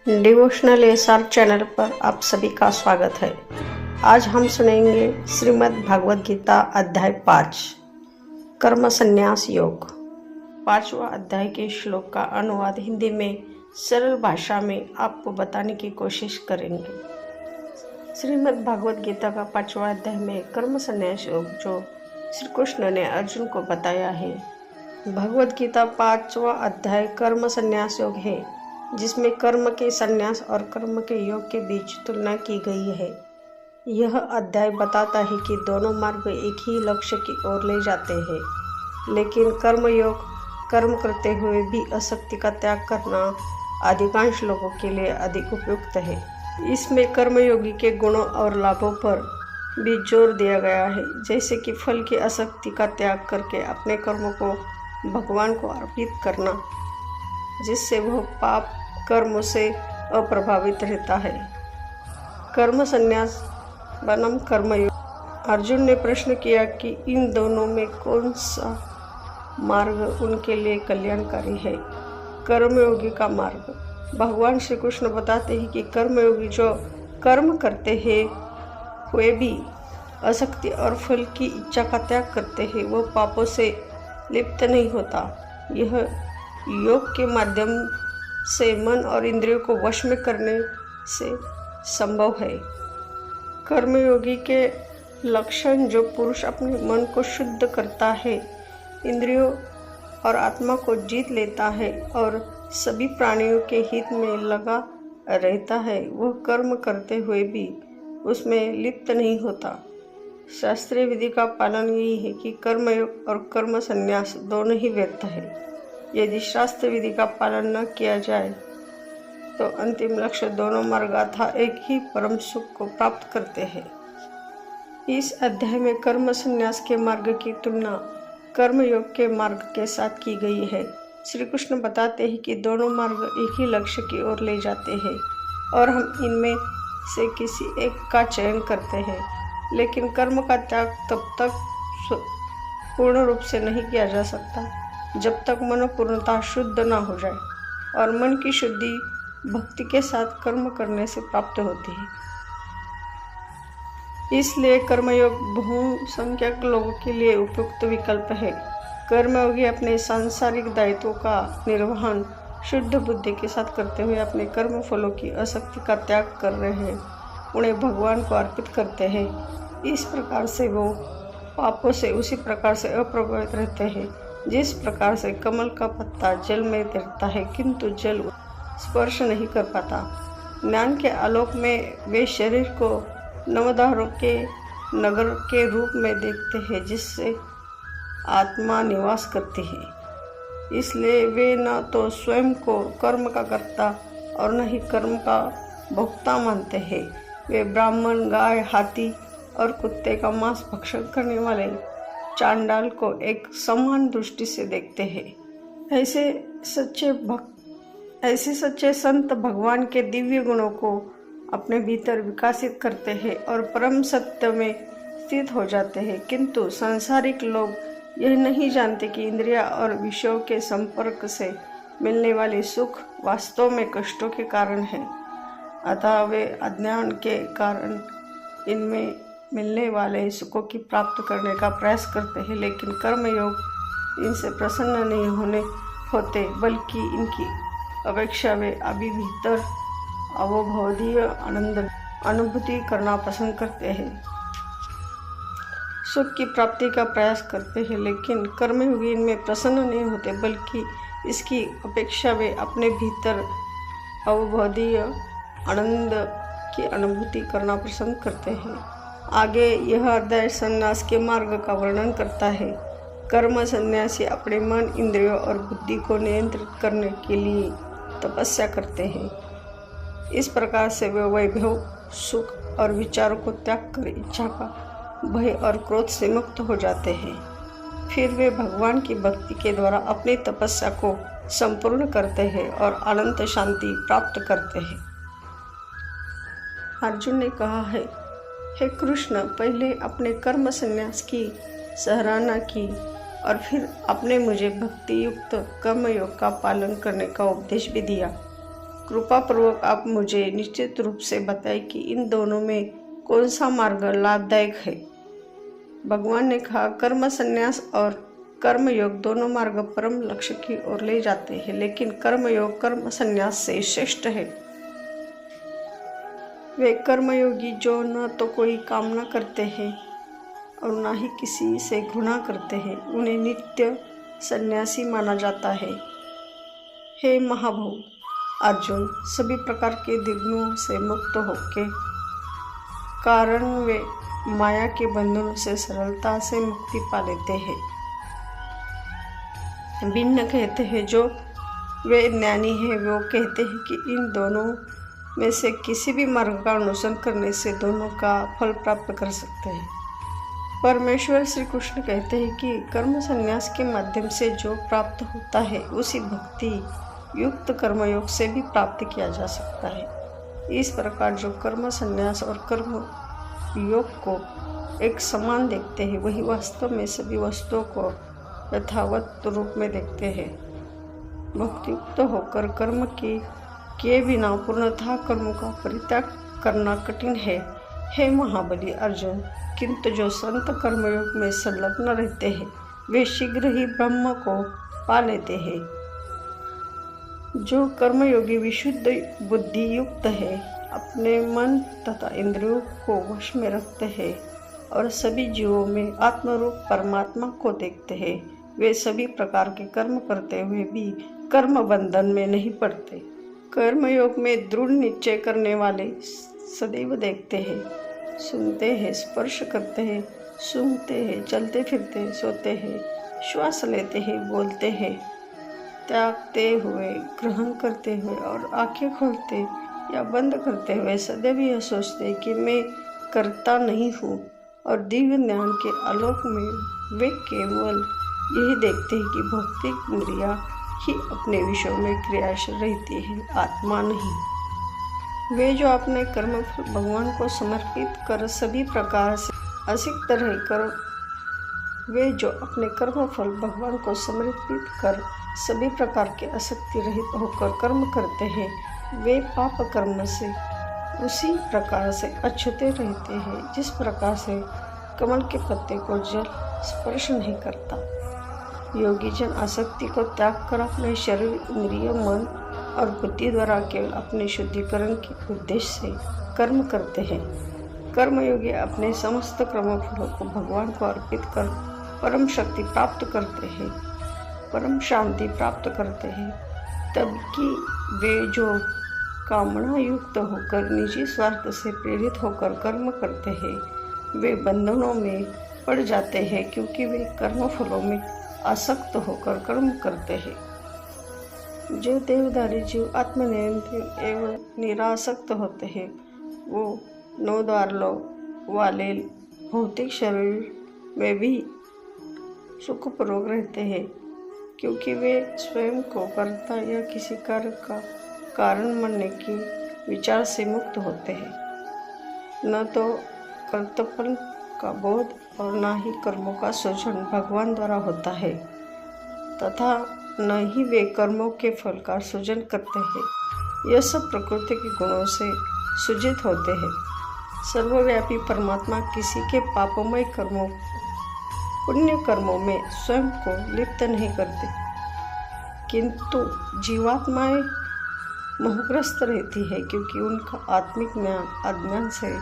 Devotional SR channel पर आप सभी का स्वागत है। आज हम सुनेंगे श्रीमद् भागवत गीता अध्याय 5 कर्म संन्यास योग। 5वां अध्याय के श्लोक का अनुवाद हिंदी में सरल भाषा में आपको बताने की कोशिश करेंगे। श्रीमद् भागवत गीता का 5वां अध्याय में कर्म संन्यास योग जो श्री कृष्ण ने अर्जुन को बताया है। भगवत गीता 5वां अध्याय कर्म संन्यास योग है, जिसमें कर्म के संन्यास और कर्म के योग के बीच तुलना की गई है। यह अध्याय बताता है कि दोनों मार्ग एक ही लक्ष्य की ओर ले जाते हैं, लेकिन कर्म योग कर्म करते हुए भी आसक्ति का त्याग करना अधिकांश लोगों के लिए अधिक उपयुक्त है। इसमें कर्मयोगी के गुणों और लाभों पर भी जोर दिया गया है, जैसे कि फल की आसक्ति का त्याग करके अपने कर्मों को भगवान को अर्पित करना, जिससे वह पाप कर्मों से अप्रभावित रहता है। कर्म संन्यास बनम कर्मयोग। अर्जुन ने प्रश्न किया कि इन दोनों में कौन सा मार्ग उनके लिए कल्याणकारी है। कर्मयोगी का मार्ग। भगवान श्री कृष्ण बताते हैं कि कर्मयोगी जो कर्म करते हैं हुए भी आसक्ति और फल की इच्छा का त्याग करते हैं, वह पापों से लिप्त नहीं होता। यह योग के माध्यम से मन और इंद्रियों को वश में करने से संभव है। कर्मयोगी के लक्षण। जो पुरुष अपने मन को शुद्ध करता है, इंद्रियों और आत्मा को जीत लेता है और सभी प्राणियों के हित में लगा रहता है, वह कर्म करते हुए भी उसमें लिप्त नहीं होता। शास्त्रीय विधि का पालन यही है कि कर्मयोग और कर्म संन्यास दोनों ही व्यर्थ है। यदि शास्त्र विधि का पालन न किया जाए तो अंतिम लक्ष्य दोनों मार्गाथा एक ही परम सुख को प्राप्त करते हैं। इस अध्याय में कर्म संन्यास के मार्ग की तुलना कर्मयोग के मार्ग के साथ की गई है। श्री कृष्ण बताते हैं कि दोनों मार्ग एक ही लक्ष्य की ओर ले जाते हैं और हम इनमें से किसी एक का चयन करते हैं, लेकिन कर्म का त्याग तब तक पूर्ण रूप से नहीं किया जा सकता जब तक मन पूर्णतः शुद्ध न हो जाए, और मन की शुद्धि भक्ति के साथ कर्म करने से प्राप्त होती है। इसलिए कर्मयोग बहुसंख्यक लोगों के लिए उपयुक्त विकल्प है। कर्मयोगी अपने सांसारिक दायित्वों का निर्वहन शुद्ध बुद्धि के साथ करते हुए अपने कर्म फलों की आसक्ति का त्याग कर रहे हैं, उन्हें भगवान को अर्पित करते हैं। इस प्रकार से वो पापों से उसी प्रकार से अप्रभावित रहते हैं जिस प्रकार से कमल का पत्ता जल में तैरता है किंतु जल स्पर्श नहीं कर पाता। ज्ञान के आलोक में वे शरीर को नवद्वारों के नगर के रूप में देखते हैं जिससे आत्मा निवास करती है। इसलिए वे न तो स्वयं को कर्म का कर्ता और न ही कर्म का भोक्ता मानते हैं। वे ब्राह्मण, गाय, हाथी और कुत्ते का मांस भक्षण करने वाले चांडाल को एक समान दृष्टि से देखते हैं। ऐसे सच्चे संत भगवान के दिव्य गुणों को अपने भीतर विकसित करते हैं और परम सत्य में स्थित हो जाते हैं, किंतु सांसारिक लोग यह नहीं जानते कि इंद्रिया और विषयों के संपर्क से मिलने वाले सुख वास्तव में कष्टों के कारण है। अतः वे अज्ञान के कारण इनमें मिलने वाले सुखों की प्राप्त करने का प्रयास करते हैं, लेकिन कर्मयोग इनसे प्रसन्न नहीं होते, बल्कि इनकी अपेक्षा वे अभी भीतर अवबोधीय आनंद अनुभूति करना पसंद करते हैं, सुख की प्राप्ति का प्रयास करते हैं, लेकिन कर्मयोगी इनमें प्रसन्न नहीं होते, बल्कि इसकी अपेक्षा वे अपने भीतर अवबोधीय आनंद की अनुभूति करना पसंद करते हैं। आगे यह अध्याय संन्यास के मार्ग का वर्णन करता है। कर्म संन्यासी अपने मन, इंद्रियों और बुद्धि को नियंत्रित करने के लिए तपस्या करते हैं। इस प्रकार से वे वैभव, सुख और विचारों को त्याग कर इच्छा का, भय और क्रोध से मुक्त हो जाते हैं। फिर वे भगवान की भक्ति के द्वारा अपनी तपस्या को संपूर्ण करते हैं और अनंत शांति प्राप्त करते हैं। अर्जुन ने कहा है, हे कृष्ण, पहले अपने कर्म संन्यास की सराहना की और फिर आपने मुझे भक्ति युक्त कर्मयोग का पालन करने का उपदेश भी दिया। कृपा पूर्वक आप मुझे निश्चित रूप से बताएं कि इन दोनों में कौन सा मार्ग लाभदायक है। भगवान ने कहा, कर्म संन्यास और कर्म योग दोनों मार्ग परम लक्ष्य की ओर ले जाते हैं, लेकिन कर्म योग कर्म संन्यास से श्रेष्ठ है। वे कर्मयोगी जो न तो कोई कामना करते हैं और न ही किसी से घृणा करते हैं, उन्हें नित्य सन्यासी माना जाता है। हे महाभाव अर्जुन, सभी प्रकार के दिग्गजों से मुक्त होकर कारण वे माया के बंधनों से सरलता से मुक्ति पा लेते हैं। भिन्न कहते हैं, जो वे ज्ञानी है वो कहते हैं कि इन दोनों में से किसी भी मार्ग का अनुसरण करने से दोनों का फल प्राप्त कर सकते हैं। परमेश्वर श्री कृष्ण कहते हैं कि कर्म संन्यास के माध्यम से जो प्राप्त होता है उसी भक्ति युक्त कर्मयोग से भी प्राप्त किया जा सकता है। इस प्रकार जो कर्म संन्यास और कर्म योग को एक समान देखते हैं, वही वास्तव में सभी वस्तुओं को यथावत रूप में देखते हैं। भक्तियुक्त होकर कर्म किए बिना पूर्णतः कर्मों का परित्याग करना कठिन है। हे महाबली अर्जुन, किंतु जो संत कर्मयोग में संलग्न रहते हैं वे शीघ्र ही ब्रह्म को पा लेते हैं। जो कर्मयोगी विशुद्ध बुद्धि युक्त है, अपने मन तथा इंद्रियों को वश में रखते हैं और सभी जीवों में आत्मरूप परमात्मा को देखते हैं, वे सभी प्रकार के कर्म करते हुए भी कर्म बंधन में नहीं पड़ते। कर्मयोग में दृढ़ निश्चय करने वाले सदैव देखते हैं, सुनते हैं, स्पर्श करते हैं, सूंघते हैं, चलते फिरते, सोते हैं, श्वास लेते हैं, बोलते हैं, त्यागते हुए, ग्रहण करते हुए और आंखें खोलते या बंद करते हुए सदैव यह सोचते कि मैं करता नहीं हूँ, और दिव्य ज्ञान के आलोक में वे केवल यही देखते हैं कि भौतिक इंद्रियां ही अपने विषयों में क्रियाशील रहती है, आत्मा नहीं। वे जो अपने कर्मफल भगवान को समर्पित कर सभी प्रकार से असिक्त रहकर वे जो अपने कर्मफल भगवान को समर्पित कर सभी प्रकार के आसक्ति रहित होकर कर्म करते हैं, वे पाप कर्म से उसी प्रकार से अछूते रहते हैं जिस प्रकार से कमल के पत्ते को जल स्पर्श नहीं करता। योगी जन आसक्ति को त्याग कर अपने शरीर, इंद्रिय, मन और बुद्धि द्वारा केवल अपने शुद्धिकरण के उद्देश्य से कर्म करते हैं। कर्मयोगी अपने समस्त कर्मफलों को भगवान को अर्पित कर परम शक्ति प्राप्त करते हैं, परम शांति प्राप्त करते हैं। तबकि वे जो कामना युक्त होकर निजी स्वार्थ से प्रेरित होकर कर्म करते हैं, वे बंधनों में पड़ जाते हैं, क्योंकि वे कर्मफलों में आसक्त होकर कर्म करते हैं। जो देवधारी जीव आत्मनियंत्रण एवं निरासक्त होते हैं, वो 9 द्वार वाले भौतिक शरीर में भी सुखपूर्वक रहते हैं, क्योंकि वे स्वयं को कर्ता या किसी कार्य का कारण मानने की विचार से मुक्त होते हैं। न तो कर्तव्य का बोध और न ही कर्मों का सृजन भगवान द्वारा होता है, तथा न ही वे कर्मों के फल का सृजन करते हैं। यह सब प्रकृति के गुणों से सृजित होते हैं। सर्वव्यापी परमात्मा किसी के पापमय कर्मों, पुण्य कर्मों में स्वयं को लिप्त नहीं करते, किंतु जीवात्माएं मोहग्रस्त रहती है, क्योंकि उनका आत्मिक ज्ञान अज्ञान से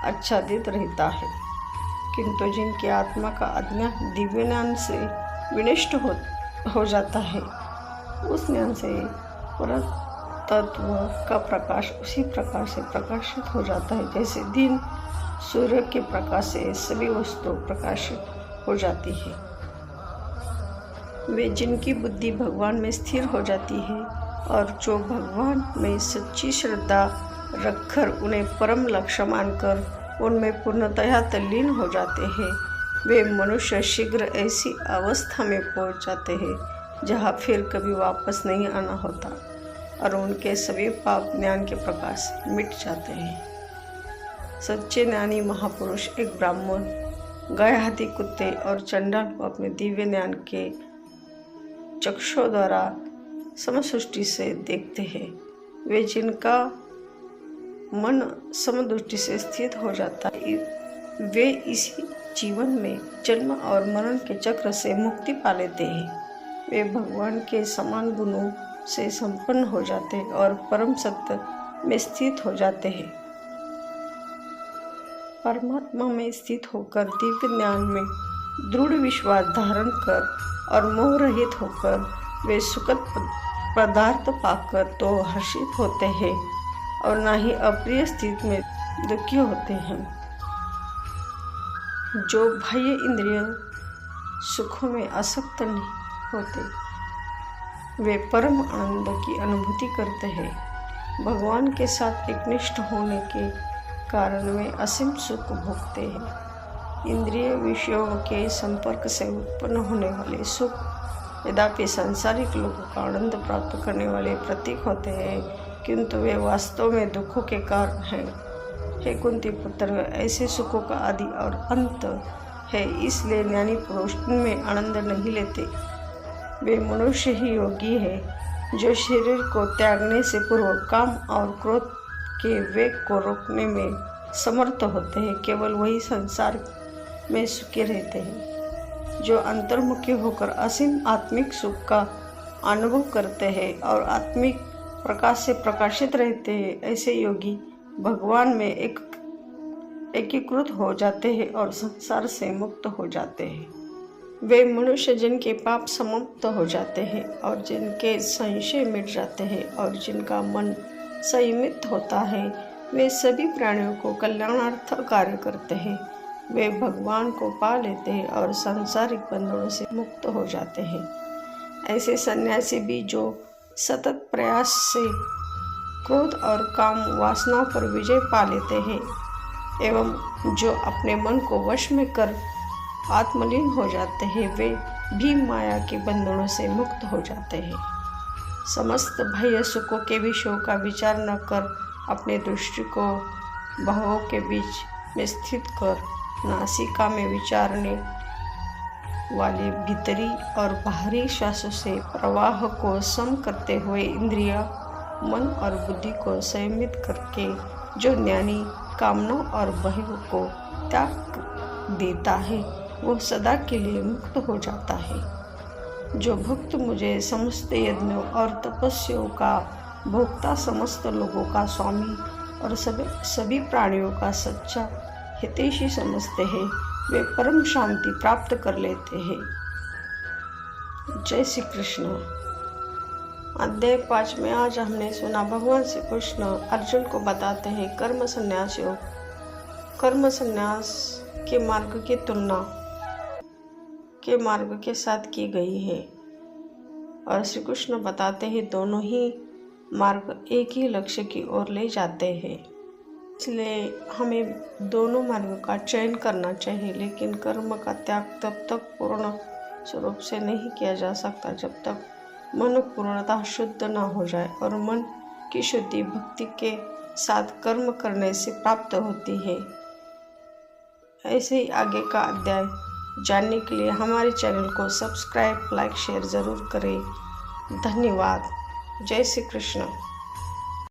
आच्छादित रहता है। किंतु जिनकी आत्मा का अज्ञान दिव्य ज्ञान से विनष्ट हो जाता है, उस ज्ञान से पर तत्व का प्रकाश उसी प्रकार से प्रकाशित हो जाता है जैसे दिन सूर्य के प्रकाश से सभी वस्तु प्रकाशित हो जाती है। वे जिनकी बुद्धि भगवान में स्थिर हो जाती है और जो भगवान में सच्ची श्रद्धा रखकर उन्हें परम लक्ष्य मानकर उनमें पूर्णतया तल्लीन हो जाते हैं, वे मनुष्य शीघ्र ऐसी अवस्था में पहुंच जाते हैं जहां फिर कभी वापस नहीं आना होता और उनके सभी पाप ज्ञान के प्रकाश मिट जाते हैं। सच्चे ज्ञानी महापुरुष एक ब्राह्मण, गाय, हाथी, कुत्ते और चंडाल को अपने दिव्य ज्ञान के चक्षुओं द्वारा समसृष्टि से देखते हैं। वे जिनका मन समदृष्टि से स्थित हो जाता है, वे इसी जीवन में जन्म और मरण के चक्र से मुक्ति पा लेते हैं। वे भगवान के समान गुणों से संपन्न हो जाते हैं और परम सत्य में स्थित हो जाते हैं। परमात्मा में स्थित होकर दिव्य ज्ञान में दृढ़ विश्वास धारण कर और मोह रहित होकर वे सुखद पदार्थ पाकर तो हर्षित होते हैं और ना ही अप्रिय स्थिति में दुखी होते हैं। जो बाह्य इंद्रिय सुखों में आसक्त नहीं होते, वे परम आनंद की अनुभूति करते हैं। भगवान के साथ एकनिष्ठ होने के कारण वे असीम सुख भोगते हैं। इंद्रिय विषयों के संपर्क से उत्पन्न होने वाले सुख यद्यपि सांसारिक लोगों का आनंद प्राप्त करने वाले प्रतीक होते हैं, किंतु वे वास्तव में दुखों के कारण हैं। हे कुंती पुत्र, ऐसे सुखों का आदि और अंत है, इसलिए ज्ञानी पुरुष इनमें आनंद नहीं लेते। वे मनुष्य ही योगी है जो शरीर को त्यागने से पूर्व काम और क्रोध के वेग को रोकने में समर्थ होते हैं। केवल वही संसार में सुखी रहते हैं। जो अंतर्मुखी होकर असीम आत्मिक सुख का अनुभव करते हैं और आत्मिक प्रकाश से प्रकाशित रहते हैं, ऐसे योगी भगवान में एकीकृत हो जाते हैं और संसार से मुक्त हो जाते हैं। वे मनुष्य जिनके पाप समाप्त हो जाते हैं और जिनके संशय मिट जाते हैं और जिनका मन संयमित होता है, वे सभी प्राणियों को कल्याणार्थ कार्य करते हैं। वे भगवान को पा लेते हैं और सांसारिक बंधनों से मुक्त हो जाते हैं। ऐसे सन्यासी भी जो सतत प्रयास से क्रोध और काम वासना पर विजय पा लेते हैं एवं जो अपने मन को वश में कर आत्मलीन हो जाते हैं, वे भी माया के बंधनों से मुक्त हो जाते हैं। समस्त बाह्य सुखों के विषयों का विचार न कर अपने दृष्टि को भावों के बीच में स्थित कर नासिका में विचारने वाले भीतरी और बाहरी श्वासों से प्रवाह को सम करते हुए इंद्रिय, मन और बुद्धि को संयमित करके जो ज्ञानी कामना और भय को त्याग देता है, वो सदा के लिए मुक्त हो जाता है। जो भक्त मुझे समस्त यज्ञों और तपस्याओं का भोक्ता, समस्त लोगों का स्वामी और सभी प्राणियों का सच्चा हितैषी समझते हैं, वे परम शांति प्राप्त कर लेते हैं। जय श्री कृष्ण। अध्याय 5 में आज हमने सुना भगवान श्री कृष्ण अर्जुन को बताते हैं कर्म संन्यास योग। कर्म संन्यास के मार्ग की तुलना के मार्ग के साथ की गई है और श्री कृष्ण बताते हैं दोनों ही मार्ग एक ही लक्ष्य की ओर ले जाते हैं। इसलिए हमें दोनों मार्गों का चयन करना चाहिए, लेकिन कर्म का त्याग तब तक पूर्ण स्वरूप से नहीं किया जा सकता जब तक मन पूर्णतः शुद्ध न हो जाए, और मन की शुद्धि भक्ति के साथ कर्म करने से प्राप्त होती है। ऐसे ही आगे का अध्याय जानने के लिए हमारे चैनल को सब्सक्राइब, लाइक, शेयर ज़रूर करें। धन्यवाद। जय श्री कृष्ण।